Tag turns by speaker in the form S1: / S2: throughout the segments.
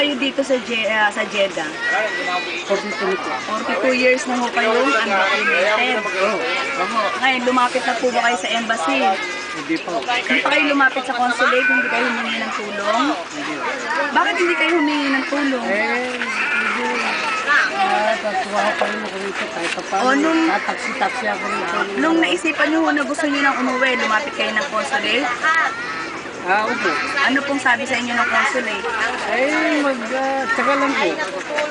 S1: kayo dito sa Jeddah? 42 years na ho kayo undocumented. Ngayon, lumapit na po ba kayo sa embassy?
S2: Hindi po.
S1: Hindi pa kayo lumapit sa consulate, hindi kayo humingi ng tulong? Bakit hindi kayo humingi ng tulong?
S2: Hindi. Tatuwa ko pa rin ako rito kahit pa paano. Taksi-taksi ako rito.
S1: Nung naisipan nyo na gusto nyo nang umuwi, lumapit kayo ng consulate?
S2: Opo.
S1: Ano pong sabi sa inyo ng consulate?
S2: Magtsaga lang po.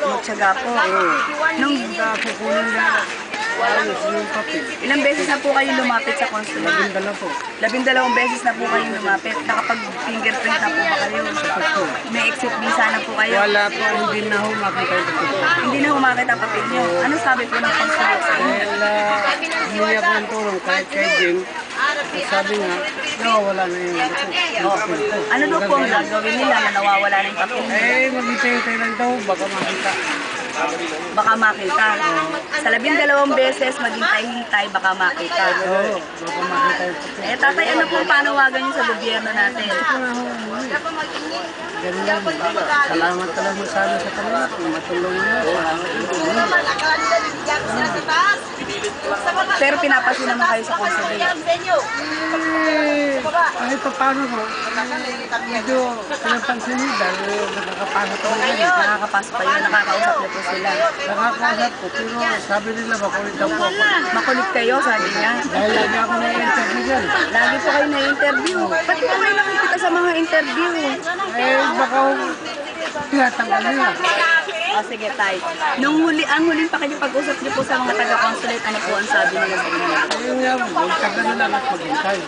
S1: Magtsaga po. Nung
S2: Kukunin na ayos yung papel.
S1: ilang beses na po kayo lumapit sa consulate? 12 beses na po kayo lumapit. Nakapag-fingerprint na po ba kayo? May exit visa na po kayo?
S2: Wala po, hindi na humakita yung papel.
S1: Hindi na humakit ang papel nyo. Ano sabi po ng consulate sa inyo?
S2: Hindi ako ng tulong kahit kay Jim. Sabi nga, nawawala na yung papel ko.
S1: Ano daw po ang gagawin nila na nawawala na yung papel nyo?
S2: Maghintay-hintay lang daw, baka makita.
S1: Baka makita. Sa 12 beses, maghintay-hintay, baka makita.
S2: Oo, baka makita yung papel.
S1: Tatay, ano po panawagan nyo sa gobyerno natin?
S2: Ganun lang. Salamat talaga sana sa kanila kung matulong nyo.
S1: Pero pinapasin naman kayo sa consulate.
S2: Kahit pa paano ko, medyo pinapansin nyo dahil nakakapasok ko na yun.
S1: Nakakapasok kayo, nakakausap niyo po sila.
S2: Nakakausap ko, pero sabi nila makulit daw po ako.
S1: Makulit kayo, sabi niya.
S2: Dahil lagi ako na-interview dyan.
S1: Lagi po kayo na-interview. Ba't po kayo nakikita sa mga interview?
S2: Baka tinatanggal nila.
S1: Sige, tay. Ang huling pakikipag-usap niyo po sa mga taga-consulate, ano po ang sabi nila sa inyo?
S2: Ayun nga, magtaga na lang at maghintay.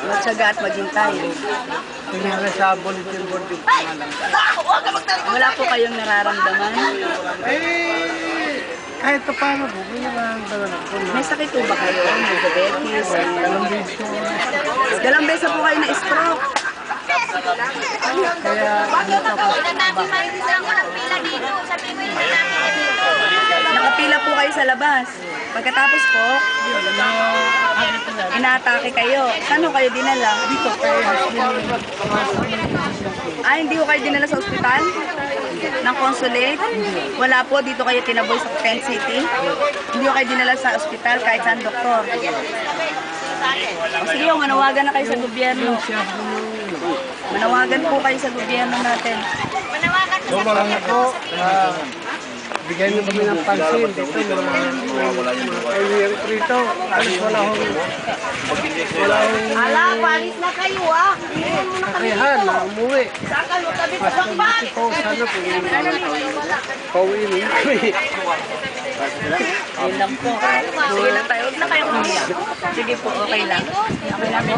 S1: Magtsaga at maghintay.
S2: Kunyari sa bulletin board yung pangalan.
S1: Wala po kayong nararamdaman?
S2: Kahit pa paano po, may nararamdaman ako na.
S1: May sakit po ba kayo? May diabetes?
S2: Dalawang beses ko.
S1: Dalawang beses po kayo na-stroke.
S2: Kaya ano pa po.
S1: Nakapila po kayo sa labas. Pagkatapos po, inaatake kayo. Saan kayo dinala?
S2: Dito kay
S1: Hindi ko kayo dinala sa ospital? Ng consulate? Wala po, dito kayo tinaboy sa Penn City? Hindi ko kayo dinala sa ospital kahit saan doktor? Sige, manawagan na kayo sa gobyerno. Manawagan po kayo sa gobyerno natin.
S2: Manawagan po. Bigyan niyo kami ng pansin dito. Mga rito. Alis wala hong
S3: palis na kayo
S2: kakayahan na umuwi. Basta dito po sana po. Pauwi mo kami.
S1: Ayun lang po. Sige lang tayo. Huwag na kayong umiyak. Sige po, okay lang. Okay lang po.